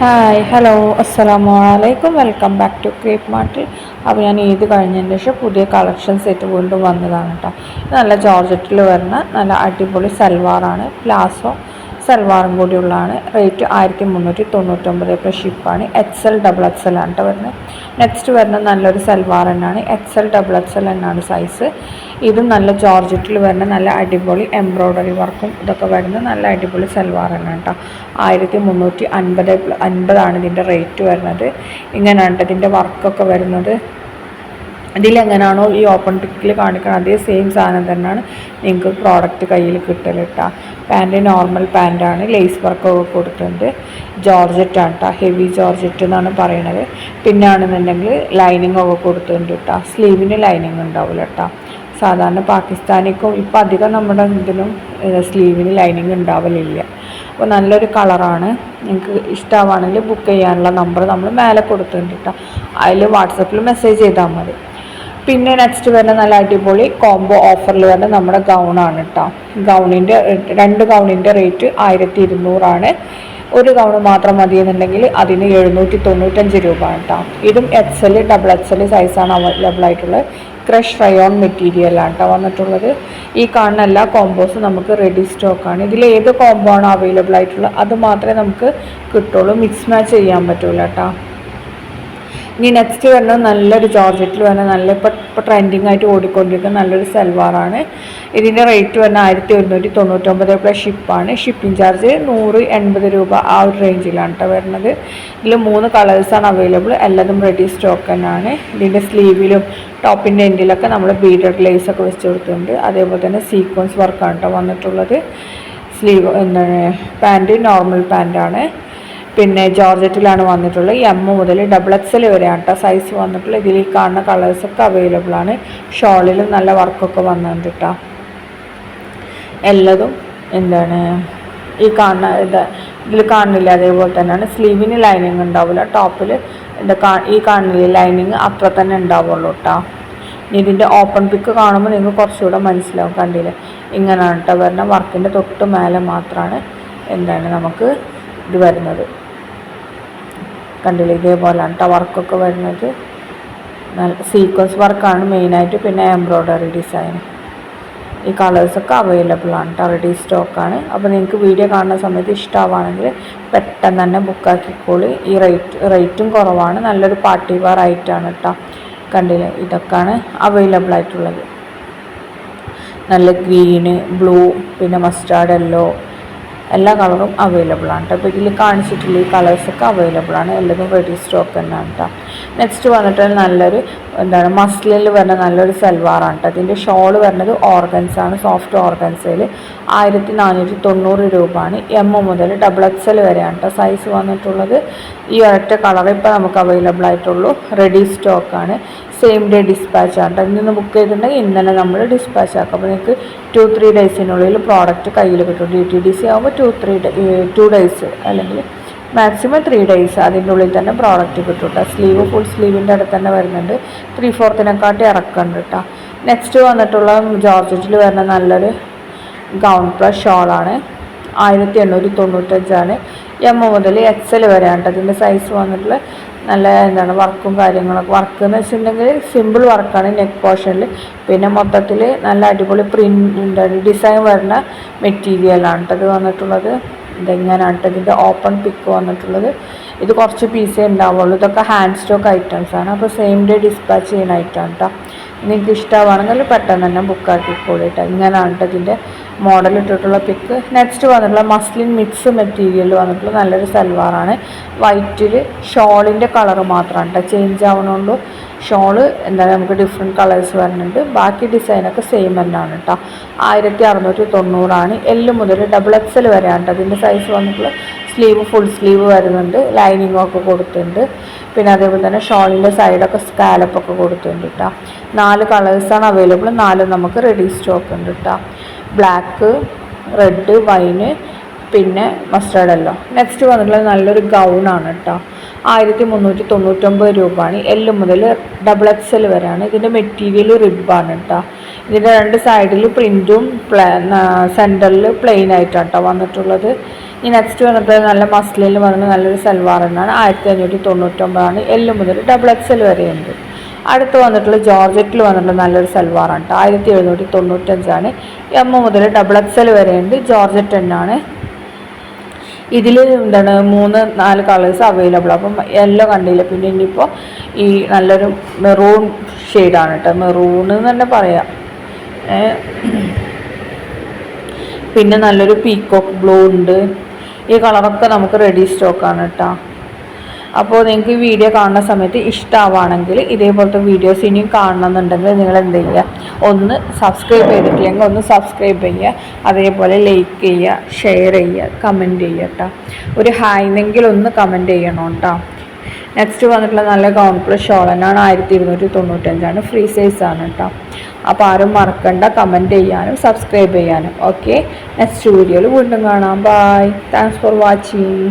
Hi hello അസ്സലാമു അലൈക്കും welcome back to creep മാർട്ടിൽ. അപ്പോൾ ഞാൻ ഈദ് കഴിഞ്ഞതിന് ശേഷം പുതിയ കളക്ഷൻ സെറ്റ് വീണ്ടും വന്നതാണ് കേട്ടോ. നല്ല ജോർജറ്റിൽ വരുന്ന നല്ല അടിപൊളി സൽവാറാണ്, പ്ലാസോ സൽവാറും കൂടി ഉള്ളതാണ്. റേറ്റ് 1399 പ്ലസ് ഷിപ്പാണ്. XL XL ആണ് കേട്ടോ വരുന്നത്. നെക്സ്റ്റ് വരുന്നത് നല്ലൊരു സൽവാർ തന്നെയാണ്, XL എന്നാണ് സൈസ്. ഇതും നല്ല ജോർജറ്റിൽ വരുന്ന നല്ല അടിപൊളി എംബ്രോയ്ഡറി വർക്കും ഇതൊക്കെ വരുന്ന നല്ല അടിപൊളി സൽവാർ തന്നെയാണ് കേട്ടോ. 1350 ഇതിൻ്റെ റേറ്റ് വരുന്നത്. ഇങ്ങനെയാണ് ഇതിൻ്റെ വർക്കൊക്കെ വരുന്നത്. ഇതിലെങ്ങനെയാണോ ഈ ഓപ്പൺ പിക്കിൽ കാണിക്കണം അതേ സെയിം സാധനം തന്നെയാണ് നിങ്ങൾക്ക് പ്രോഡക്റ്റ് കയ്യിൽ കിട്ടൽ കേട്ടോ. പാൻറ്റ് നോർമൽ പാൻറ്റാണ്, ലേസ് വർക്കൊക്കെ കൊടുത്തിട്ടുണ്ട്. ജോർജറ്റാണ് കേട്ടോ, ഹെവി ജോർജറ്റ് എന്നാണ് പറയണത്. പിന്നെ ആണെന്നുണ്ടെങ്കിൽ ലൈനിങ് ഒക്കെ കൊടുത്തിട്ടുണ്ട് കേട്ടോ. സ്ലീവിന് ലൈനിങ് ഉണ്ടാവില്ല കേട്ടോ. സാധാരണ പാകിസ്ഥാനിക്കും ഇപ്പം അധികം നമ്മുടെ ഇതിനും സ്ലീവിന് ലൈനിങ് ഉണ്ടാവലില്ല. അപ്പോൾ നല്ലൊരു കളറാണ്. നിങ്ങൾക്ക് ഇഷ്ടമാണെങ്കിൽ ബുക്ക് ചെയ്യാനുള്ള നമ്പർ നമ്മൾ മേലെ കൊടുത്തിട്ടുണ്ട് കേട്ടോ. അതിൽ വാട്സപ്പിൽ മെസ്സേജ് ചെയ്താൽ മതി. പിന്നെ നെക്സ്റ്റ് വരുന്ന നല്ല അടിപൊളി കോംബോ ഓഫറിൽ വരുന്ന നമ്മുടെ ഗൗണാണ് കേട്ടോ. രണ്ട് ഗൗണിൻ്റെ റേറ്റ് 1200 ഒരു ഗൗണ് മാത്രം മതി എന്നുണ്ടെങ്കിൽ അതിന് 795 രൂപയാണ് കേട്ടോ. ഇതും XL XL സൈസാണ് അവൈലബിൾ ആയിട്ടുള്ളത്. ക്രഷ് റയോൺ മെറ്റീരിയലാണ് കേട്ടോ വന്നിട്ടുള്ളത്. ഈ കാണുന്ന എല്ലാ കോംബോസും നമുക്ക് റെഡി സ്റ്റോക്കാണ്. ഇതിൽ ഏത് കോംബോ ആണോ അവൈലബിൾ ആയിട്ടുള്ളത് അത് മാത്രമേ നമുക്ക് കിട്ടുള്ളൂ, മിക്സ് മാച്ച് ചെയ്യാൻ പറ്റില്ല കേട്ടോ. ഇനി നെക്സ്റ്റ് വരുന്നത് നല്ലൊരു ജോർജറ്റിൽ വരുന്ന നല്ല ഇപ്പോൾ ട്രെൻഡിങ് ആയിട്ട് ഓടിക്കൊണ്ടിരിക്കുന്ന നല്ലൊരു സൽവാറാണ്. ഇതിൻ്റെ റേറ്റ് വരുന്നത് 1199 പ്ലസ് ഷിപ്പാണ്. ഷിപ്പിംഗ് ചാർജ് 180 രൂപ ആ ഒരു റേഞ്ചിലാണ് കേട്ടോ വരുന്നത്. ഇതിൽ 3 കളേഴ്സാണ് അവൈലബിൾ, എല്ലാതും റെഡി സ്റ്റോക്ക് തന്നെയാണ്. ഇതിൻ്റെ സ്ലീവിലും ടോപ്പിൻ്റെ എൻഡിലൊക്കെ നമ്മൾ ബീഡഡ് ലേസ് ഒക്കെ വെച്ച് കൊടുത്തിട്ടുണ്ട്. അതേപോലെ തന്നെ സീക്വൻസ് വർക്കാണ് കേട്ടോ വന്നിട്ടുള്ളത്. സ്ലീവ് എന്താണ് പാൻറ്റ് നോർമൽ പാൻറ്റാണ്. പിന്നെ ജോർജറ്റിലാണ് വന്നിട്ടുള്ളത്. M മുതൽ XXL വരെയാണ് കേട്ടോ സൈസ് വന്നിട്ടുള്ളത്. ഇതിൽ കാണുന്ന കളേഴ്സൊക്കെ അവൈലബിൾ ആണ്. ഷോളിലും നല്ല വർക്കൊക്കെ വന്നിട്ടുണ്ട് കേട്ടോ. എല്ലാതും എന്താണ് ഈ കാണുന്ന ഇതിൽ കാണുന്നില്ല അതേപോലെ തന്നെയാണ്. സ്ലീവിന് ലൈനിങ് ഉണ്ടാവില്ല, ടോപ്പിൽ ഈ കാണുന്നില്ല ലൈനിങ് അത്ര തന്നെ ഉണ്ടാവുള്ളൂ കേട്ടോ. ഇതിൻ്റെ ഓപ്പൺ പിക്ക് കാണുമ്പോൾ നിങ്ങൾക്ക് കുറച്ചുകൂടെ മനസ്സിലാവും. കണ്ടില്ലേ, ഇങ്ങനെയാണ് കേട്ടോ വരുന്ന. വർക്കിൻ്റെ തൊട്ട് മേലെ മാത്രമാണ് എന്താണ് നമുക്ക് ഇത് വരുന്നത്. കണ്ടില്ലേ, ഇതേപോലെയാണ് കേട്ടോ വർക്കൊക്കെ വരുന്നത്. നല്ല സീക്വൻസ് വർക്കാണ് മെയിനായിട്ട്. പിന്നെ എംബ്രോയ്ഡറി ഡിസൈൻ. ഈ കളേഴ്സൊക്കെ അവൈലബിൾ ആണ് കേട്ടോ, റെഡി സ്റ്റോക്കാണ്. അപ്പോൾ നിങ്ങൾക്ക് വീഡിയോ കാണുന്ന സമയത്ത് ഇഷ്ടമാണെങ്കിൽ പെട്ടെന്ന് തന്നെ ബുക്കാക്കിക്കോളി. ഈ റേറ്റും കുറവാണ്. നല്ലൊരു പാർട്ടി വെയർ ആയിട്ടാണ് കേട്ടോ. കണ്ടില്ലേ, ഇതൊക്കെയാണ് അവൈലബിൾ ആയിട്ടുള്ളത്. നല്ല ഗ്രീന്, ബ്ലൂ, പിന്നെ മസ്റ്റാർഡ് യെല്ലോ എല്ലാ കളറും അവൈലബിൾ ആണ് കേട്ടോ. അപ്പോൾ ഇതിൽ കാണിച്ചിട്ടുള്ള ഈ കളേഴ്സൊക്കെ അവൈലബിൾ ആണ്. എല്ലാതും റെഡി സ്റ്റോക്ക് തന്നെയാണ് കേട്ടോ. നെക്സ്റ്റ് വന്നിട്ട് നല്ലൊരു മസ്ലിനിൽ വരുന്ന നല്ലൊരു സൽവാറാണ് കേട്ടോ. അതിൻ്റെ ഷോള് വരുന്നത് ഓർഗൻസാണ്, സോഫ്റ്റ് ഓർഗൻസയിൽ 1490 രൂപയാണ്. M മുതൽ XXL വരെയാണ് കേട്ടോ സൈസ് വന്നിട്ടുള്ളത്. ഈ ഒരൊറ്റ കളർ ഇപ്പോൾ നമുക്ക് അവൈലബിൾ ആയിട്ടുള്ളൂ. റെഡി സ്റ്റോക്കാണ്. സെയിം ഡേ ഡിസ്പാച്ച് ആണ്. ഇന്ന് ബുക്ക് ചെയ്തിട്ടുണ്ടെങ്കിൽ ഇന്നലെ നമ്മൾ ഡിസ്പാച്ച് ആക്കും. അപ്പോൾ നിങ്ങൾക്ക് 2-3 ഡേയ്സിനുള്ളിൽ പ്രോഡക്റ്റ് കയ്യിൽ കിട്ടും. DTDC ആകുമ്പോൾ 2 ഡേയ്സ് അല്ലെങ്കിൽ മാക്സിമം 3 ഡേയ്സ് അതിൻ്റെ ഉള്ളിൽ തന്നെ പ്രോഡക്റ്റ് കിട്ടും കേട്ടോ. സ്ലീവ് ഫുൾ സ്ലീവിൻ്റെ അടുത്ത് തന്നെ വരുന്നുണ്ട്. 3/4 ഇറക്കുന്നുണ്ട് കേട്ടോ. നെക്സ്റ്റ് വന്നിട്ടുള്ള ജോർജറ്റിൽ വരുന്ന നല്ലൊരു ഗൗൺ പ്ലസ് ഷോളാണ്. 1895 M മുതൽ XL വരെയാണ് കേട്ടോ. അതിൻ്റെ സൈസ് വന്നിട്ടുള്ള നല്ല വർക്കും കാര്യങ്ങളൊക്കെ. വർക്ക് എന്ന് വെച്ചിട്ടുണ്ടെങ്കിൽ സിമ്പിൾ വർക്കാണ് നെക്ക് പോർഷനിൽ. പിന്നെ മൊത്തത്തിൽ നല്ല അടിപൊളി ഡിസൈൻ വരുന്ന മെറ്റീരിയലാണ് കേട്ടോ ഇത് വന്നിട്ടുള്ളത്. ഇതെങ്ങനെയാണ് കേട്ടോ ഇതിൻ്റെ ഓപ്പൺ പിക്ക് വന്നിട്ടുള്ളത്. ഇത് കുറച്ച് പീസേ ഉണ്ടാവുള്ളൂ. ഇതൊക്കെ ഹാൻഡ് സ്റ്റോക്ക് ഐറ്റംസാണ്. അപ്പോൾ സെയിം ഡേ ഡിസ്പാച്ച് ചെയ്യുന്ന ഐറ്റമാണ് കേട്ടോ. നിങ്ങൾക്ക് ഇഷ്ടമാണെങ്കിൽ പെട്ടെന്ന് തന്നെ ബുക്കാക്കിക്കോളൂ കേട്ടോ. ഇങ്ങനെയാണ് കേട്ടോ ഇതിൻ്റെ മോഡൽ ഇട്ടിട്ടുള്ള പിക്ക്. നെക്സ്റ്റ് വന്നിട്ടുള്ള മസ്ലിൻ മിക്സ് മെറ്റീരിയൽ വന്നിട്ടുള്ള നല്ലൊരു സൽവാറാണ്. വൈറ്റിൽ ഷോളിൻ്റെ കളറ് മാത്രമാണ് കേട്ടോ ചേഞ്ച് ആവണുള്ളൂ. ഷോള് നമുക്ക് ഡിഫറെൻറ്റ് കളേഴ്സ് വരുന്നുണ്ട്. ബാക്കി ഡിസൈനൊക്കെ സെയിം തന്നെയാണ് കേട്ടോ. 1690 L മുതൽ XXL വരെയാണ് കേട്ടോ. അതിൻ്റെ സൈസ് വന്നിട്ടുള്ള സ്ലീവ് ഫുൾ സ്ലീവ് വരുന്നുണ്ട്. ലൈനിങ്ങൊക്കെ കൊടുത്തിട്ടുണ്ട്. പിന്നെ അതേപോലെ തന്നെ ഷോളിൻ്റെ സൈഡൊക്കെ സ്കാലപ്പൊക്കെ കൊടുത്തിട്ടുണ്ട് കേട്ടോ. 4 കളേഴ്സാണ് അവൈലബിൾ. 4 നമുക്ക് റെഡി സ്റ്റോക്ക് ഉണ്ട് കേട്ടോ. ബ്ലാക്ക്, റെഡ്, വൈന്, പിന്നെ മസ്റ്റാർഡ് യെല്ലോ. നെക്സ്റ്റ് വന്നിട്ടുള്ളത് നല്ലൊരു ഗൗണാണ് കേട്ടോ. 1399 രൂപയാണ്. L മുതൽ XXL വരെയാണ്. ഇതിൻ്റെ മെറ്റീരിയൽ റിബാണ് കേട്ടോ. ഇതിൻ്റെ 2 സൈഡിൽ പ്രിൻറ്റും സെൻറ്ററിൽ പ്ലെയിൻ ആയിട്ടാണ് കേട്ടോ വന്നിട്ടുള്ളത്. ഈ നെക്സ്റ്റ് വന്നിട്ട് നല്ല മസ്ലിനിൽ വന്നിട്ട് നല്ലൊരു സൽവാർ എന്നാണ് 1599 എൽ മുതൽ XXL വരെയുണ്ട്. അടുത്ത് വന്നിട്ടുള്ള ജോർജറ്റിൽ വന്നിട്ടുള്ള നല്ലൊരു സൽവാറാണ് കേട്ടോ. 1795 എം മുതൽ XXL വരെയുണ്ട്. ജോർജറ്റ് തന്നെയാണ്. ഇതിൽ എന്താണ് 3-4 കളേഴ്സ് അവൈലബിൾ. അപ്പം യെല്ലോ കണ്ടില്ല. പിന്നെ ഇനിയിപ്പോൾ ഈ നല്ലൊരു മെറൂൺ ഷെയ്ഡാണ് കേട്ടോ. മെറൂൺ എന്ന് തന്നെ പറയാം. പിന്നെ നല്ലൊരു പീക്കോക്ക് ബ്ലൂ ഉണ്ട്. ഈ കളറൊക്കെ നമുക്ക് റെഡി സ്റ്റോക്കാണ് കേട്ടോ. അപ്പോൾ നിങ്ങൾക്ക് ഈ വീഡിയോ കാണുന്ന സമയത്ത് ഇഷ്ടമാവുകയാണെങ്കിൽ ഇതേപോലത്തെ വീഡിയോസ് ഇനിയും കാണണമെന്നുണ്ടെങ്കിൽ നിങ്ങൾ എന്ത് ചെയ്യുക, ഒന്ന് സബ്സ്ക്രൈബ് ചെയ്തിട്ടില്ലെങ്കിൽ ഒന്ന് സബ്സ്ക്രൈബ് ചെയ്യുക, അതേപോലെ ലൈക്ക് ചെയ്യുക, ഷെയർ ചെയ്യുക, കമൻറ്റ് ചെയ്യുക കേട്ടോ. ഒരു ഹായ്ന്നെങ്കിലും ഒന്ന് കമൻറ്റ് ചെയ്യണം കേട്ടോ. നെക്സ്റ്റ് വന്നിട്ടുള്ള നല്ല ഗൗൺ പ്ലസ് ഷോൾ തന്നെയാണ്. 1295 ഫ്രീ സൈസാണ് കേട്ടോ. അപ്പോൾ ആരും മറക്കണ്ട കമൻറ്റ് ചെയ്യാനും സബ്സ്ക്രൈബ് ചെയ്യാനും. ഓക്കെ, നെക്സ്റ്റ് വീഡിയോയിൽ വീണ്ടും കാണാം. Bye, thanks for watching.